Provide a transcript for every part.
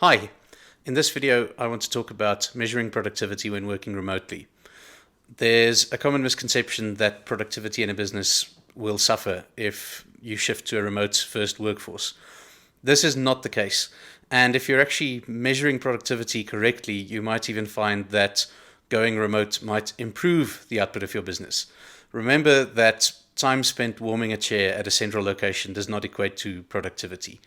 Hi, in this video I want to talk about measuring productivity when working remotely. There's a common misconception that productivity in a business will suffer if you shift to a remote first workforce. This is not the case. And if you're actually measuring productivity correctly, you might even find that going remote might improve the output of your business. Remember that time spent warming a chair at a central location does not equate to productivity.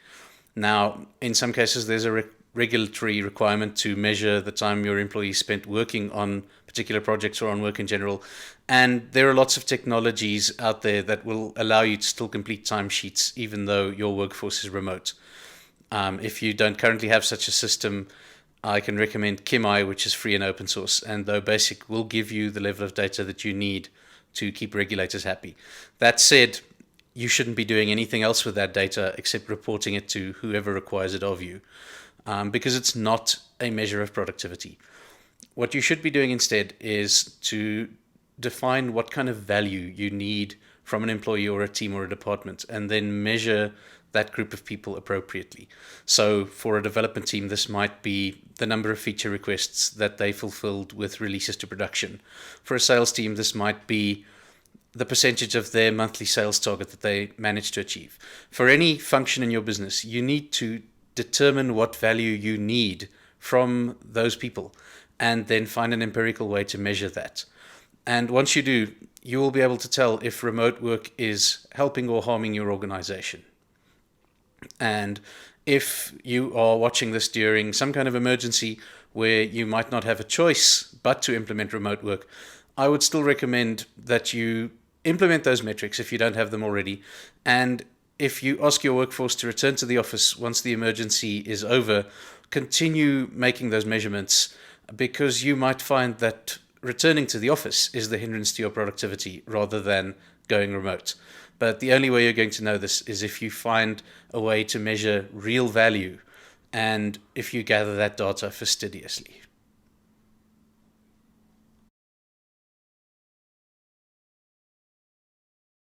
Now, in some cases, there's a regulatory requirement to measure the time your employees spent working on particular projects or on work in general. And there are lots of technologies out there that will allow you to still complete timesheets even though your workforce is remote. If you don't currently have such a system, I can recommend Kimai, which is free and open source, and though basic will give you the level of data that you need to keep regulators happy. That said, you shouldn't be doing anything else with that data except reporting it to whoever requires it of you, because it's not a measure of productivity. What you should be doing instead is to define what kind of value you need from an employee or a team or a department, and then measure that group of people appropriately. So for a development team, this might be the number of feature requests that they fulfilled with releases to production. For a sales team, this might be the percentage of their monthly sales target that they managed to achieve. For any function in your business, you need to determine what value you need from those people and then find an empirical way to measure that. And once you do, you will be able to tell if remote work is helping or harming your organization. And if you are watching this during some kind of emergency where you might not have a choice but to implement remote work, I would still recommend that you implement those metrics if you don't have them already. And if you ask your workforce to return to the office once the emergency is over, continue making those measurements, because you might find that returning to the office is the hindrance to your productivity rather than going remote. But the only way you're going to know this is if you find a way to measure real value and if you gather that data fastidiously.